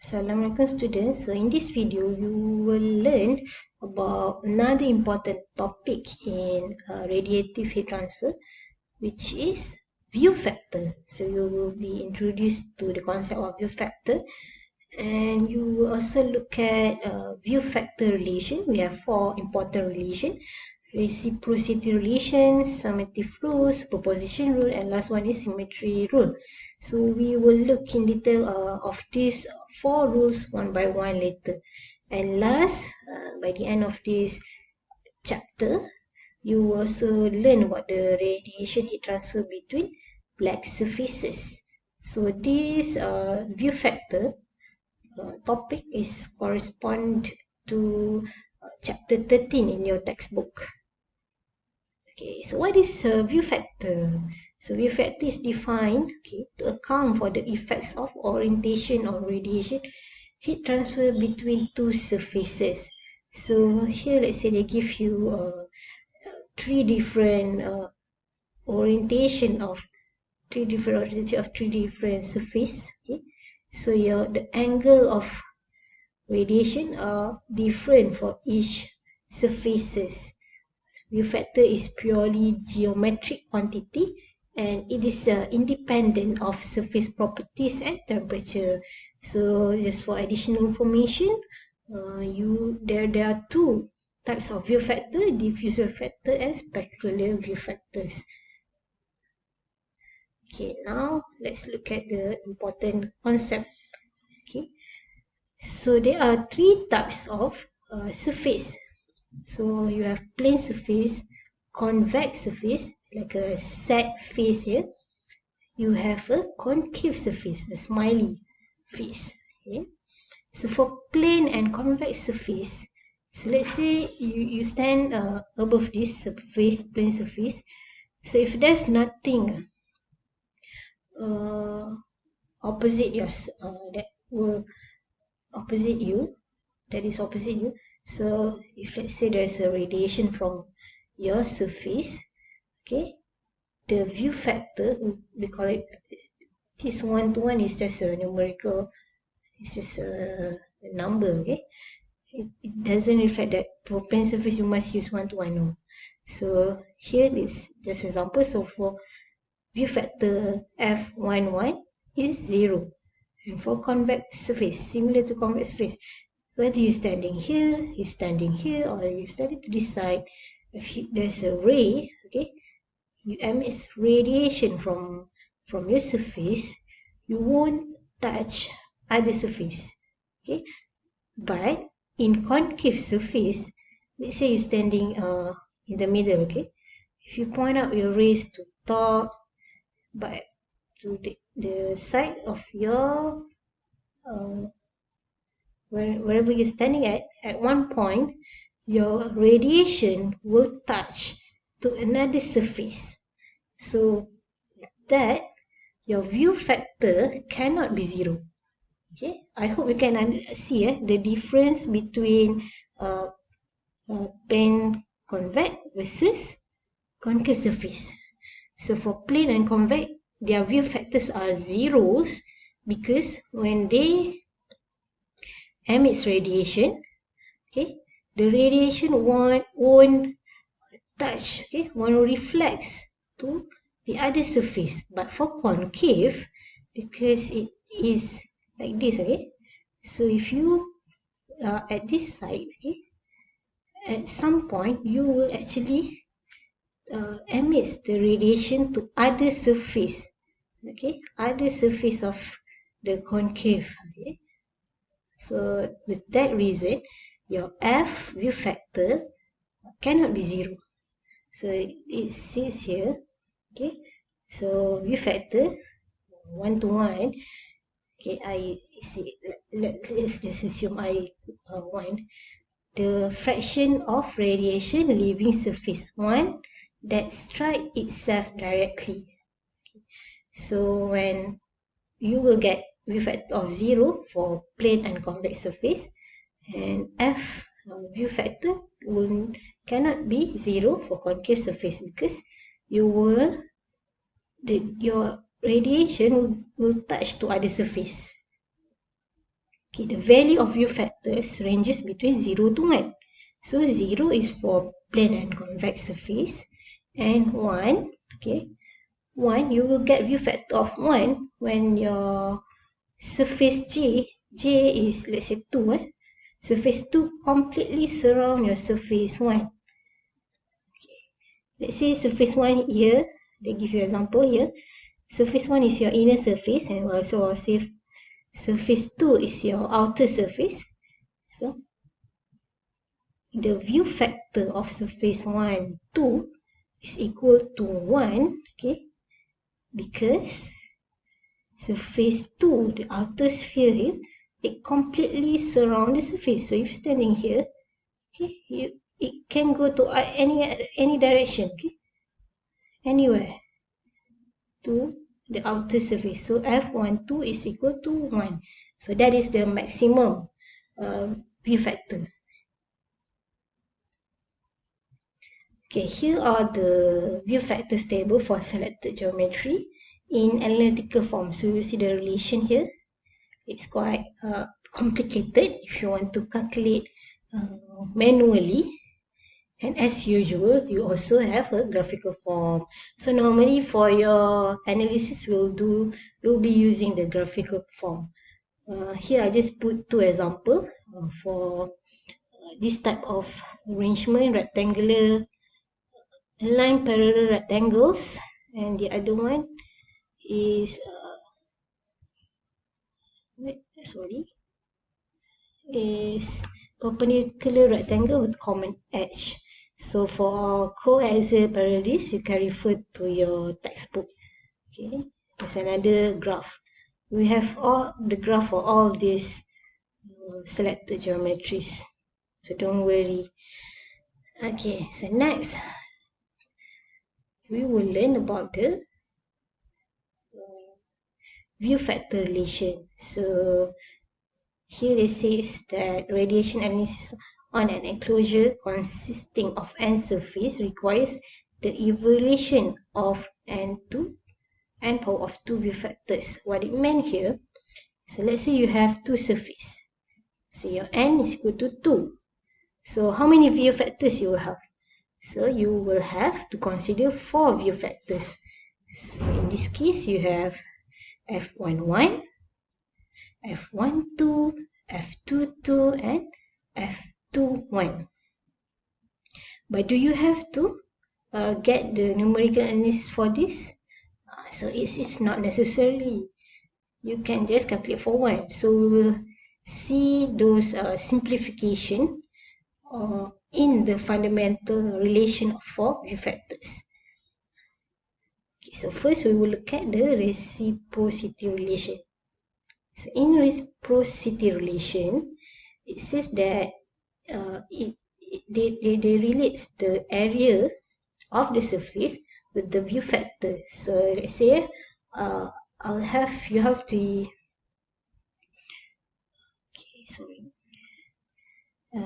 Assalamualaikum students. So in this video, you will learn about another important topic in radiative heat transfer, which is view factor. So you will be introduced to the concept of view factor, and you will also look at view factor relation. We have four important relations: reciprocity relation, summative rule, superposition rule, and last one is symmetry rule. So we will look in detail of these four rules one by one later. And last, by the end of this chapter, you will also learn about the radiation heat transfer between black surfaces. So this view factor topic is correspond to chapter 13 in your textbook. Okay, so what is a view factor? So view factor is defined to account for the effects of orientation or radiation heat transfer between two surfaces. So here, let's say they give you three different orientation of three different surface. Okay, so the angle of radiation are different for each surfaces. View factor is purely geometric quantity and it is independent of surface properties and temperature. So just for additional information, there are two types of view factor: diffuse view factor and specular view factors. Okay, now let's look at the important concept. Okay, so there are three types of surface. So you have plane surface, convex surface, like a sad face here. You have a concave surface, a smiley face. Okay. So for plane and convex surface, so let's say you stand above this surface, plane surface. So if there's nothing opposite yours that will opposite you, that is opposite you. So if let's say there's a radiation from your surface, okay, the view factor, we call it, this 1-to-1 is just a numerical, it's just a number, okay. It doesn't reflect that for plane surface you must use 1-to-1, no. So here is just example. So for view factor F11 is 0. And for convex surface, similar to convex surface, whether you're standing here, or you're standing to this side, if there's a ray, okay, you emit radiation from your surface, you won't touch other surface, okay. But in concave surface, let's say you're standing in the middle, okay. If you point out your rays to top, but to the side of your wherever you're standing at one point, your radiation will touch to another surface. So that your view factor cannot be 0. Okay, I hope you can see the difference between plane convex versus concave surface. So for plane and convex, their view factors are zeros because when they emits radiation, okay, the radiation won't touch, okay, won't reflects to the other surface. But for concave, because it is like this, okay, so if you are at this side, okay, at some point you will actually emits the radiation to other surface, okay, other surface of the concave, okay. So with that reason, your F view factor cannot be 0. So it says here, okay, so view factor 1-to-1, okay, I see, let's just assume I 1, the fraction of radiation leaving surface 1 that strike itself directly. Okay. So when you will get view factor of 0 for plane and convex surface, and F view factor cannot be 0 for concave surface because your radiation will touch to other surface. Okay, the value of view factors ranges between 0 to 1. So 0 is for plane and convex surface, and 1, okay, 1, you will get view factor of 1 when your surface J is, let's say, 2, surface 2 completely surround your surface 1. Okay. Let's say surface 1 here, they give you example here, surface 1 is your inner surface, and also I'll say surface 2 is your outer surface. So the view factor of surface 1, 2 is equal to 1, okay, because surface 2, the outer sphere here, it completely surrounds the surface. So if you're standing here, okay, it can go to any direction, okay, anywhere to the outer surface. So F12 is equal to 1. So that is the maximum view factor. Okay, here are the view factors table for selected geometry in analytical form. So you see the relation here. It's quite complicated if you want to calculate manually. And as usual, you also have a graphical form. So normally for your analysis, we'll be using the graphical form. Here I just put two examples for this type of arrangement, rectangular, line parallel rectangles, and the other one is is perpendicular rectangle with common edge. So for coaxial parallels, you can refer to your textbook. Okay, there's another graph. We have all the graph for all these selected geometries, so don't worry. Okay, so next we will learn about the view factor relation. So here it says that radiation analysis on an enclosure consisting of n surface requires the evaluation of n power of 2 view factors. What it meant here, so let's say you have two surfaces. So your n is equal to 2. So how many view factors you will have? So you will have to consider 4 view factors. So in this case, you have F11, F12, F22, and F21. But do you have to get the numerical analysis for this? So it's not necessarily. You can just calculate for one. So we will see those simplification in the fundamental relation of 4 view factors. Okay, so first we will look at the reciprocity relation. So in reciprocity relation, it says that they relates the area of the surface with the view factor. So let's say you have the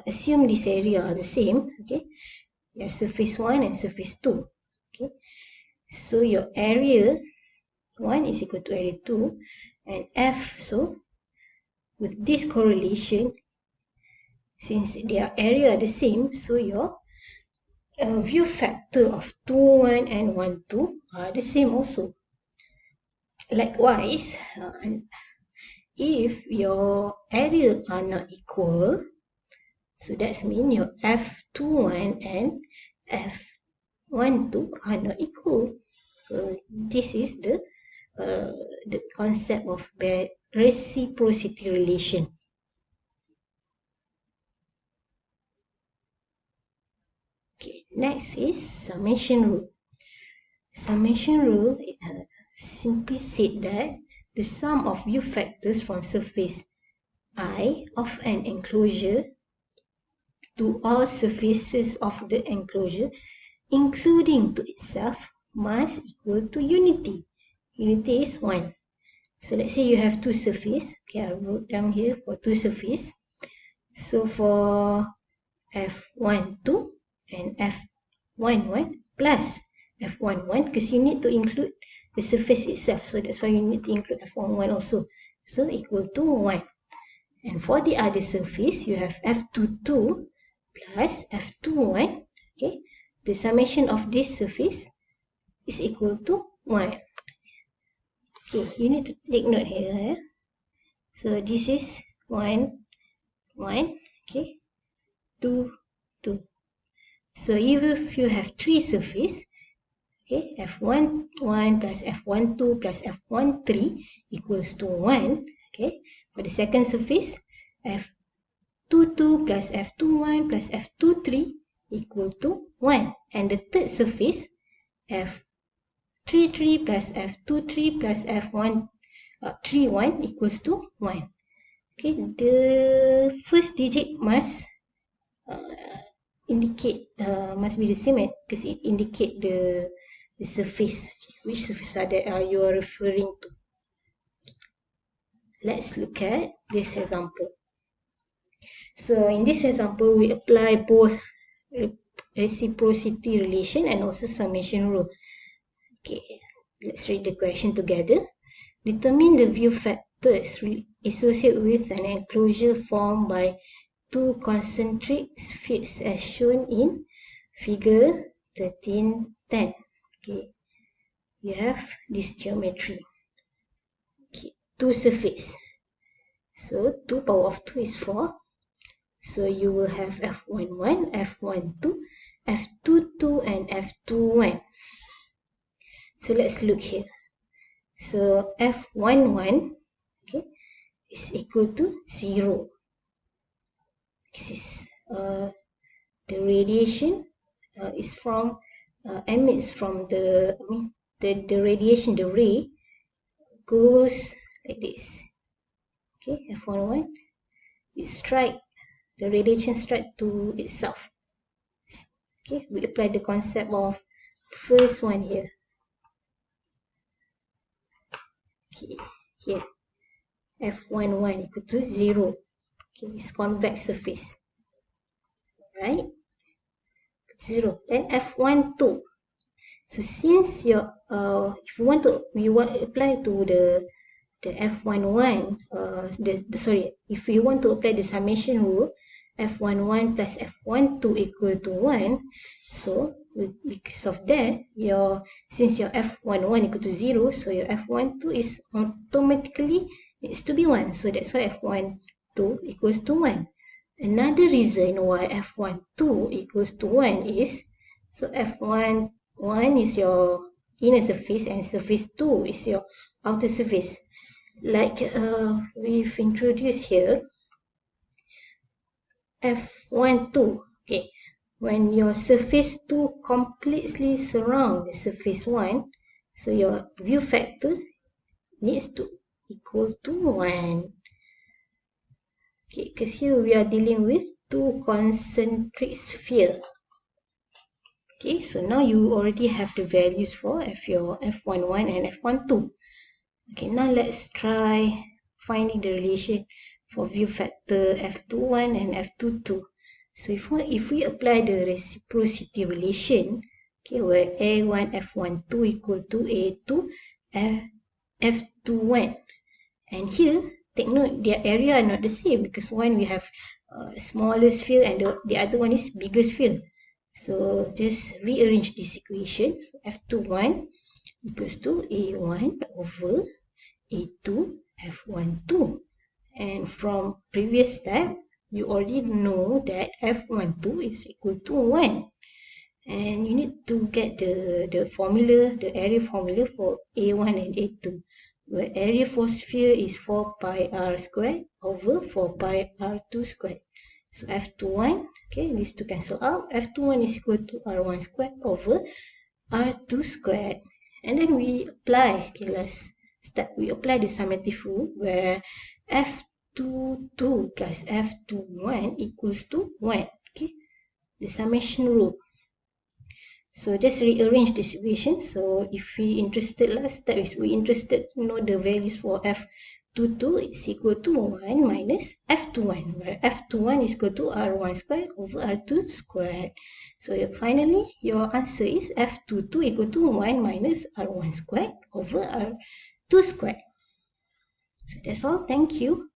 assume this area are the same. Okay, you have surface 1 and surface 2. Okay, so your area 1 is equal to area 2 and F. So with this correlation, since their area are the same, so your view factor of 2, 1 and 1, 2 are the same also. Likewise, if your area are not equal, so that means your F21 and F12 are not equal. So this is the concept of reciprocity relation. Okay, next is summation rule. Summation rule simply said that the sum of view factors from surface I of an enclosure to all surfaces of the enclosure, including to itself, must equal to unity. Unity is 1. So let's say you have two surfaces. Okay, I wrote down here for two surfaces. So for F12 and F11 plus F11, because you need to include the surface itself. So that's why you need to include F11 also. So equal to 1. And for the other surface, you have F22 plus F21. Okay, the summation of this surface is equal to 1. Okay, you need to take note here. So this is 1, 1, okay, 2, 2. So if you have 3 surfaces, okay, F11 plus F12 plus F13 equals to 1. Okay, for the second surface, F22 plus F21 plus F23 equal to 1. And the third surface, F33 plus F23 plus F31 equals to 1. Okay, the first digit must must be the same because it indicate the surface. Which surface are that you are referring to? Let's look at this example. So in this example, we apply both reciprocity relation and also summation rule. Okay, let's read the question together. Determine the view factors associated with an enclosure formed by two concentric spheres as shown in figure 1310. Okay, you have this geometry. Okay, two surfaces. So 2 power of 2 is 4. So you will have F11, F12, F22 and F21. So let's look here. So F11, okay, is equal to 0. This is the radiation is from emits from the radiation, the ray goes like this. Okay, F11, the radiation strike to itself. Okay, we apply the concept of first one here. Okay, here F11 equal to 0. Okay, it's convex surface. Right? 0. Then F12. So since your if you want to apply to the F11 if you want to apply the summation rule, F11 plus F12 equal to 1. So because of that, since your F11 equal to 0, so your F12 is automatically needs to be 1. So that's why F12 equals to 1. Another reason why F12 equals to 1 is, so F11 is your inner surface and surface 2 is your outer surface. Like we've introduced here, F12, okay, when your surface 2 completely surround the surface 1, so your view factor needs to equal to 1. Okay, because here we are dealing with two concentric spheres. Okay, so now you already have the values for your F11 and F12. Okay, now let's try finding the relation for view factor F21 and F22. So if we apply the reciprocity relation, okay, where A1 F12 equal to A2 F21, and here take note their area are not the same because one we have smaller sphere and the other one is bigger sphere. So just rearrange this equation. So F21 equals to A1 over A2 F12. And from previous step, you already know that F12 is equal to 1. And you need to get the formula, the area formula for A1 and A2. Where area for sphere is 4 pi r squared over 4 pi r2 squared. So F21, okay, these two cancel out. F21 is equal to r1 squared over r2 squared. And then we apply, okay, let's start. We apply the summative rule where F22 plus F21 equals to 1. Okay, the summation rule. So just rearrange this equation. So if we interested, last step is we interested to know the values for F22 is equal to 1 minus F21, where F21 is equal to R1 squared over R2 squared. So finally, your answer is F22 equal to 1 minus R1 squared over R2 squared. So that's all. Thank you.